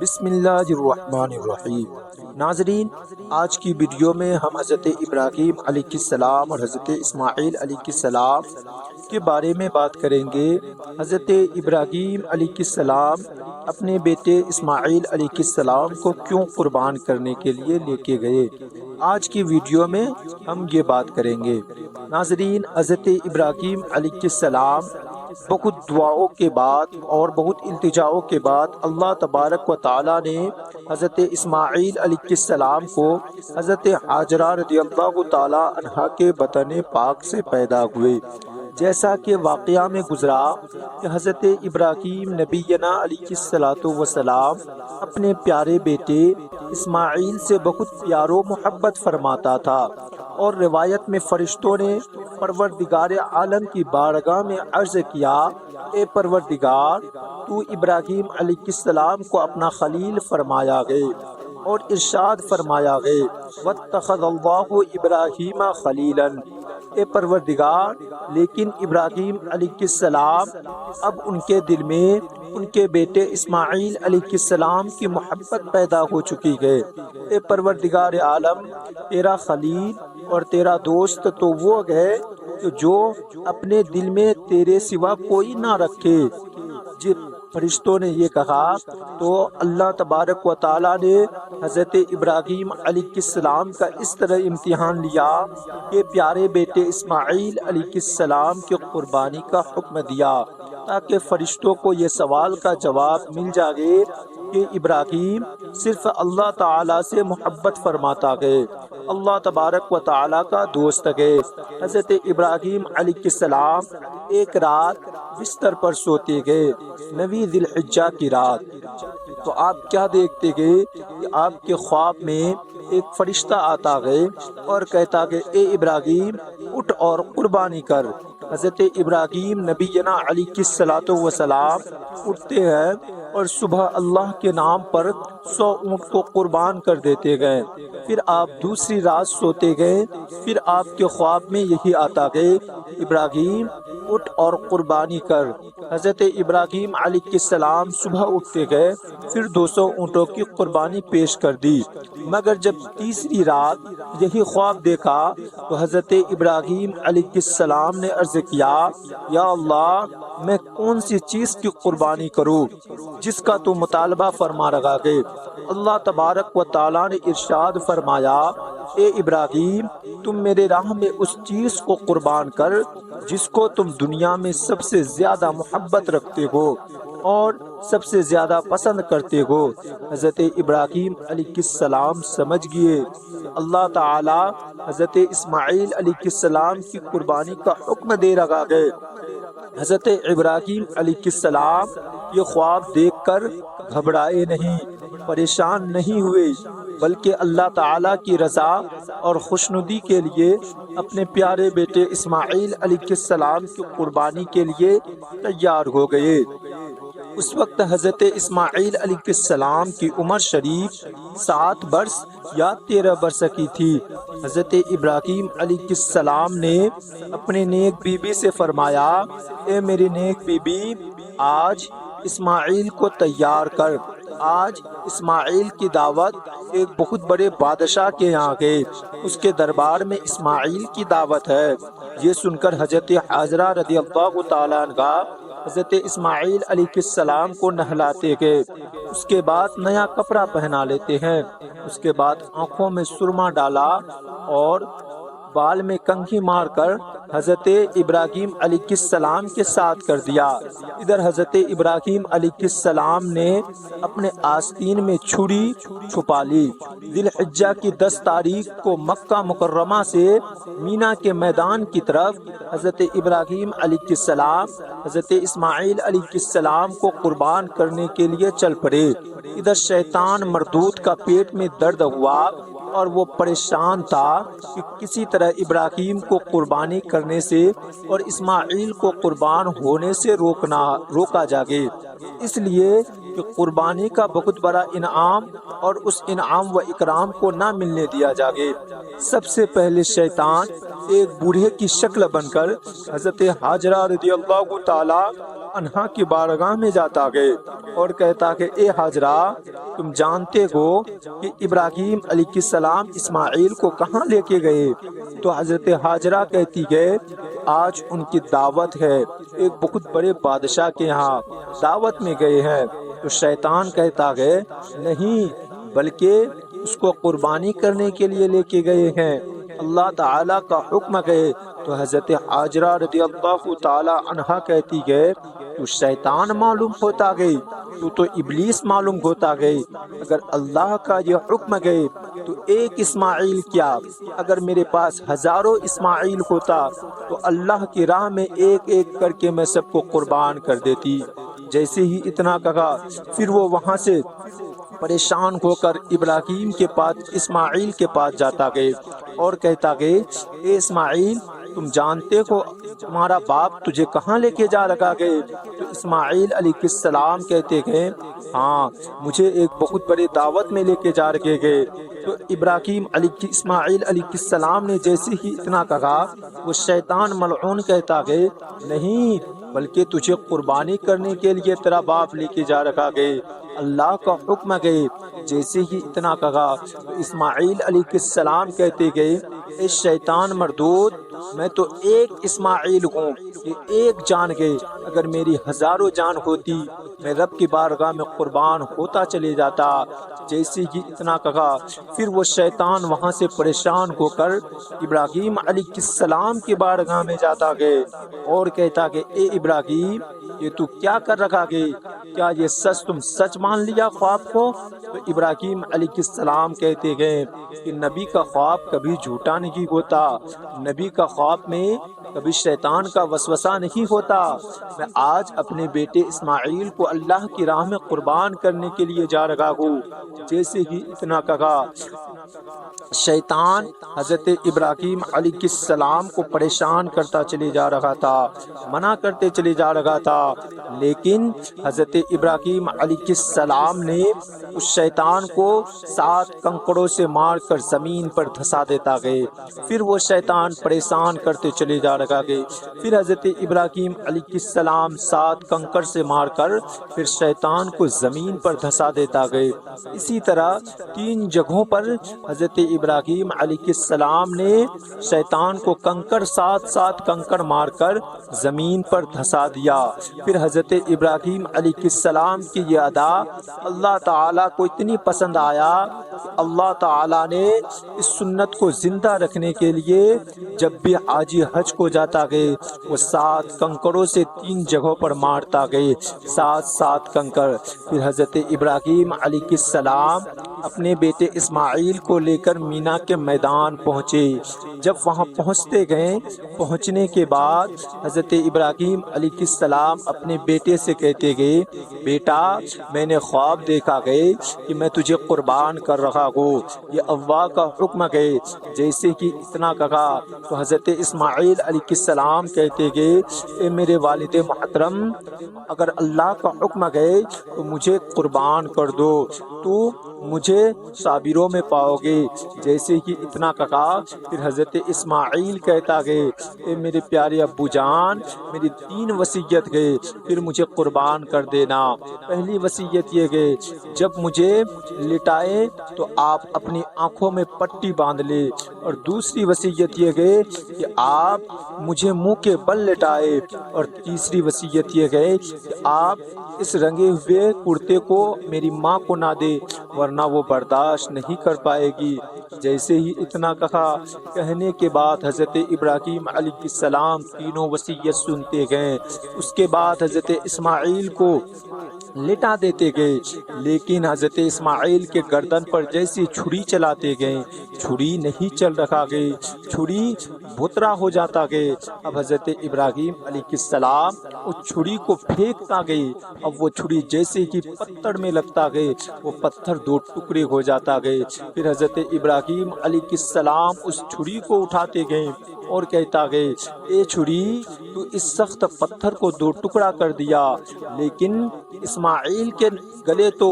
بسم اللہ الرحمن الرحیم۔ ناظرین، آج کی ویڈیو میں ہم حضرت ابراہیم علیہ السلام اور حضرت اسماعیل علیہ السلام کے بارے میں بات کریں گے۔ حضرت ابراہیم علیہ السلام اپنے بیٹے اسماعیل علیہ السلام کو کیوں قربان کرنے کے لیے لے کے گئے، آج کی ویڈیو میں ہم یہ بات کریں گے۔ ناظرین، حضرت ابراہیم علیہ السلام بہت دعاؤں کے بعد اور بہت التجاؤں کے بعد اللہ تبارک و تعالی نے حضرت اسماعیل علیہ السلام کو حضرت ہاجرہ رضی اللہ تعالی عنہا کے بطن پاک سے پیدا ہوئے۔ جیسا کہ واقعہ میں گزرا کہ حضرت ابراہیم نبینا علیہ السلام اپنے پیارے بیٹے اسماعیل سے بہت پیار و محبت فرماتا تھا، اور روایت میں فرشتوں نے پروردگار عالم کی بارگاہ میں عرض کیا، اے پروردگار، تو ابراہیم علیہ السلام کو اپنا خلیل فرمایا گئے، اور ارشاد فرمایا گئے واتخذ اللہ ابراہیم خلیلا۔ اے پروردگار، لیکن ابراہیم علیہ السلام اب ان کے دل میں ان کے بیٹے اسماعیل علیہ السلام کی محبت پیدا ہو چکی ہے۔ اے پروردگار عالم، تیرا خلیل اور تیرا دوست تو وہ ہے جو اپنے دل میں تیرے سوا کوئی نہ رکھے۔ جب فرشتوں نے یہ کہا تو اللہ تبارک و تعالی نے حضرت ابراہیم علیہ السلام کا اس طرح امتحان لیا کہ پیارے بیٹے اسماعیل علیہ السلام کی قربانی کا حکم دیا، تاکہ فرشتوں کو یہ سوال کا جواب مل جائے کہ ابراہیم صرف اللہ تعالی سے محبت فرماتا ہے، اللہ تبارک و تعالی کا دوست ہے۔ حضرت ابراہیم علیہ السلام ایک رات بستر پر سوتے گئے، 9 ذی الحجہ کی رات، تو آپ کیا دیکھتے گئے کہ آپ کے خواب میں ایک فرشتہ آتا ہے اور کہتا کہ اے ابراہیم، اٹھ اور قربانی کر۔ حضرت ابراہیم نبینا علیہ السلام اٹھتے ہیں اور صبح اللہ کے نام پر 100 اونٹ کو قربان کر دیتے گئے۔ پھر آپ دوسری رات سوتے گئے، پھر آپ کے خواب میں یہی آتا گئے، ابراہیم اٹھ اور قربانی کر۔ حضرت ابراہیم علیہ السلام صبح اٹھتے گئے، پھر 200 اونٹوں کی قربانی پیش کر دی، مگر جب تیسری رات یہی خواب دیکھا تو حضرت ابراہیم علیہ السلام نے عرض کیا، یا اللہ، میں کون سی چیز کی قربانی کروں جس کا تو مطالبہ فرما رہا ہے؟ اللہ تبارک و تعالی نے ارشاد فرمایا، اے ابراہیم، تم میرے راہ میں اس چیز کو قربان کر جس کو تم دنیا میں سب سے زیادہ محبت رکھتے ہو اور سب سے زیادہ پسند کرتے ہو۔ حضرت ابراہیم علیہ السلام سمجھ گئے اللہ تعالی حضرت اسماعیل علیہ السلام کی قربانی کا حکم دے رہا ہے۔ حضرت ابراہیم علیہ السلام یہ خواب دیکھ کر گھبرائے نہیں، پریشان نہیں ہوئے، بلکہ اللہ تعالیٰ کی رضا اور خوشنودی کے لیے اپنے پیارے بیٹے اسماعیل علیہ السلام کی قربانی کے لیے تیار ہو گئے۔ اس وقت حضرت اسماعیل علیہ السلام کی عمر شریف 7 برس یا 13 برس کی تھی۔ حضرت ابراہیم علیہ السلام نے اپنے نیک بیوی سے فرمایا، اے میری نیک بیوی، آج اسماعیل کو تیار کر۔ آج اسماعیل کی دعوت ایک بہت بڑے بادشاہ کے یہاں ہے، اس کے دربار میں اسماعیل کی دعوت ہے۔ یہ سن کر حضرت ہاجرہ رضی اللہ تعالی عنہا حضرت اسماعیل علیہ السلام کو نہلاتے گئے، اس کے بعد نیا کپڑا پہنا لیتے ہیں، اس کے بعد آنکھوں میں سرما ڈالا اور بال میں کنگھی مار کر حضرت ابراہیم علیہ السلام کے ساتھ کر دیا۔ ادھر حضرت ابراہیم علیہ السلام نے اپنے آستین میں چھری چھپا لی۔ ذی الحجہ کی 10 تاریخ کو مکہ مکرمہ سے مینا کے میدان کی طرف حضرت ابراہیم علیہ السلام حضرت اسماعیل علیہ السلام کو قربان کرنے کے لیے چل پڑے۔ ادھر شیطان مردود کا پیٹ میں درد ہوا اور وہ پریشان تھا کہ کسی طرح ابراہیم کو قربانی کرنے سے اور اسماعیل کو قربان ہونے سے روکا جائے، اس لیے کہ قربانی کا بہت بڑا انعام اور اس انعام و اکرام کو نہ ملنے دیا جائے۔ سب سے پہلے شیطان ایک بوڑھے کی شکل بن کر حضرت ہاجرہ رضی اللہ تعالی عنہا کی بارگاہ میں جاتا گئے اور کہتا کہ اے حاجرہ، تم جانتے ہو کہ ابراہیم علیہ السلام اسماعیل کو کہاں لے کے گئے؟ تو حضرت حاجرہ کہتی ہے آج ان کی دعوت ہے، ایک بہت بڑے بادشاہ کے یہاں دعوت میں گئے ہیں۔ تو شیطان کہتا ہے نہیں، بلکہ اس کو قربانی کرنے کے لیے لے کے گئے ہیں، اللہ تعالیٰ کا حکم ہے۔ تو حضرت حاجرہ رضی اللہ تعالی عنہا کہتی ہے تو شیطان معلوم ہوتا گئی، تو ابلیس معلوم ہوتا گئی، اگر اللہ کا یہ حکم گئے تو ایک اسماعیل کیا، اگر میرے پاس ہزاروں اسماعیل ہوتا تو اللہ کی راہ میں ایک ایک کر کے میں سب کو قربان کر دیتی۔ جیسے ہی اتنا کہا پھر وہ وہاں سے پریشان ہو کر ابراہیم کے پاس اسماعیل کے پاس جاتا گئے اور کہتا گئے اے اسماعیل، تم جانتے ہو تمہارا باپ تجھے کہاں لے کے جا رہا گئے؟ تو اسماعیل علیہ السلام کہتے گئے ہاں، مجھے ایک بہت بڑے دعوت میں لے کے جا رہے گئے۔ تو اسماعیل علیہ السلام نے جیسے ہی اتنا کہا وہ شیطان ملعون کہتا گئے نہیں، بلکہ تجھے قربانی کرنے کے لیے تیرا باپ لے کے جا رکھا گئے، اللہ کا حکم گئے۔ جیسے ہی اتنا کہا تو اسماعیل علیہ السلام کہتے گئے اے شیطان مردود، میں تو ایک اسماعیل ہوں، یہ ایک جان گئے، اگر میری ہزاروں جان ہوتی میں رب کی بارگاہ میں قربان ہوتا چلے جاتا۔ جیسے ہی اتنا کہا پھر وہ شیطان وہاں سے پریشان ہو کر ابراہیم علیہ السلام کی بارگاہ میں جاتا گئے اور کہتا کہ اے ابراہیم، یہ تو کیا کر رکھا گئے؟ کیا یہ سچ تم سچ مان لیا خواب کو؟ تو ابراہیم علیہ السلام کہتے گئے کہ نبی کا خواب کبھی جھوٹا نہیں ہوتا، نبی کا خواب میں کبھی شیطان کا وسوسہ نہیں ہوتا۔ میں آج اپنے بیٹے اسماعیل کو اللہ کی راہ میں قربان کرنے کے لیے جا رہا ہوں۔ جیسے ہی اتنا کہا شیطان حضرت ابراہیم علیہ السلام کو پریشان کرتا چلے جا رہا تھا، منع کرتے چلے جا رہا تھا، لیکن حضرت ابراہیم علیہ السلام نے اس شیطان کو 7 کنکڑوں سے مار کر زمین پر دھسا دیتا گئے۔ پھر وہ شیطان پریشان کرتے چلے جا رہا گئے، پھر حضرت ابراہیم علیہ السلام 7 کنکڑ سے مار کر پھر شیطان کو زمین پر دھسا دیتا گئے۔ اسی طرح 3 جگہوں پر حضرت ابراہیم علیہ السلام نے شیطان کو کنکڑ 7 کنکڑ مار کر زمین پر دھسا دیا۔ پھر حضرت ابراہیم علیہ السلام کی یہ ادا اللہ تعالیٰ کو اتنی پسند آیا کہ اللہ تعالیٰ نے اس سنت کو زندہ رکھنے کے لیے جب بھی حاجی حج کو جاتا گئے وہ 7 کنکڑوں سے 3 جگہوں پر مارتا گئے، 7 کنکڑ۔ پھر حضرت ابراہیم علیہ السلام اپنے بیٹے اسماعیل کو لے کر مینا کے میدان پہنچے۔ جب وہاں پہنچتے گئے، پہنچنے کے بعد حضرت ابراہیم علیہ السلام اپنے بیٹے سے کہتے گئے بیٹا، میں نے خواب دیکھا گئے کہ میں تجھے قربان کر رہا ہوں، یہ اللہ کا حکم ہے۔ جیسے کہ اتنا کہا تو حضرت اسماعیل علیہ السلام کہتے گئے اے میرے والد محترم، اگر اللہ کا حکم ہے تو مجھے قربان کر دو، تو مجھے صابروں میں پاؤ گے۔ جیسے کہ اتنا کہا پھر حضرت اسماعیل کہتا گئے اے میرے پیارے ابو جان، میری 3 وصیت گئے، پھر مجھے قربان کر دینا۔ پہلی وصیت یہ گئے جب مجھے لٹائے تو آپ اپنی آنکھوں میں پٹی باندھ لے، اور دوسری وصیت یہ گئے کہ آپ مجھے منہ کے بل لٹائے، اور تیسری وصیت یہ گئے کہ آپ اس رنگے ہوئے کرتے کو میری ماں کو نہ دے ورنہ وہ برداشت نہیں کر پائے گی۔ جیسے ہی اتنا کہا، کہنے کے بعد حضرت ابراہیم علیہ السلام تینوں وصیت سنتے گئے۔ اس کے بعد حضرت اسماعیل کو لٹا دیتے گئے، لیکن حضرت اسماعیل کے گردن پر جیسی چھری چلاتے گئے، چھری نہیں چل رکھا گئے، چھری بھترا ہو جاتا گئے۔ اب حضرت ابراہیم علیہ السلام اس چھری کو پھینکتا گئے، اب وہ چھری جیسے کہ پتھر میں لگتا گئے، وہ پتھر 2 ٹکڑے ہو جاتا گئے۔ پھر حضرت ابراہیم علیہ السلام اس چھری کو اٹھاتے گئے اور کہتا گئے اے چھری، تو اس سخت پتھر کو 2 ٹکڑا کر دیا، لیکن اسماعیل کے گلے تو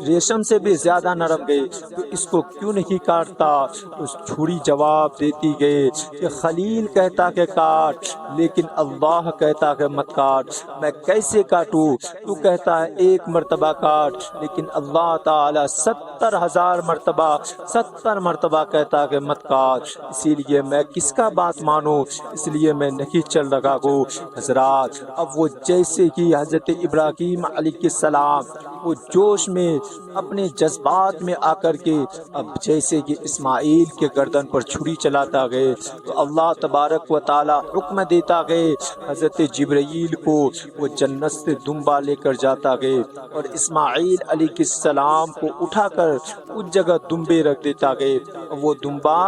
ریشم سے بھی زیادہ نرم گئے، تو اس کو کیوں نہیں کاٹتا؟ اس چھری جواب دیتی گئے کہ خلیل کہتا کہ کاٹ، لیکن اللہ کہتا کہ مت کاٹ۔ میں کیسے کاٹوں؟ تو کہتا ہے 1 مرتبہ کاٹ، لیکن اللہ تعالی 70 مرتبہ کہتا کہ مت کاٹ۔ اسی لیے میں کس کا بات مانوں؟ اس لیے میں نہیں چل رہا ہوں۔ حضرات، اب وہ جیسے کہ حضرت ابراہیم علیہ السلام وہ جوش میں اپنے جذبات میں آ کر کے اب جیسے کہ اسماعیل کے گردن پر چھری چلاتا گئے، تو اللہ تبارک و تعالی حکم دیتا گئے حضرت جبرائیل کو، وہ جنت سے دمبا لے کر جاتا گئے اور اسماعیل علیہ السلام کو اٹھا کر اس جگہ دمبے رکھ دیتا گئے، وہ دمبا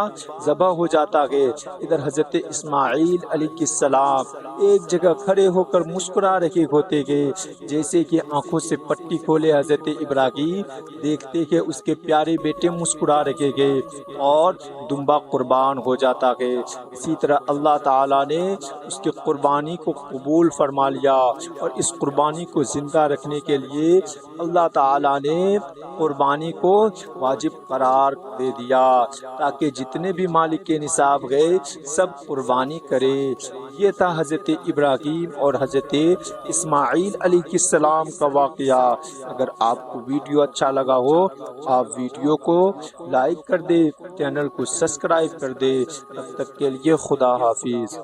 ذبح ہو جاتا گئے۔ ادھر حضرت اسماعیل علیہ السلام ایک جگہ کھڑے ہو کر مسکرا رہے ہوتے گئے، جیسے کہ آنکھوں سے پٹی کھولے حضرت ابراہیم دیکھتے کہ اس کے پیارے بیٹے مسکرا رہے گئے اور دمبا قربان ہو جاتا گئے۔ اسی طرح اللہ تعالیٰ نے اس کی قربانی کو قبول فرما لیا، اور اس قربانی کو زندہ رکھنے کے لیے اللہ تعالیٰ نے قربانی کو واجب قرار دے دیا تاکہ جتنے بھی مالک کے نصاب گئے سب قربانی کرے۔ یہ تھا حضرت ابراہیم اور حضرت اسماعیل علیہ السلام کا واقعہ۔ اگر آپ کو ویڈیو اچھا لگا ہو آپ ویڈیو کو لائک کر دے، چینل کو سبسکرائب کر دے۔ تب تک کے لیے خدا حافظ۔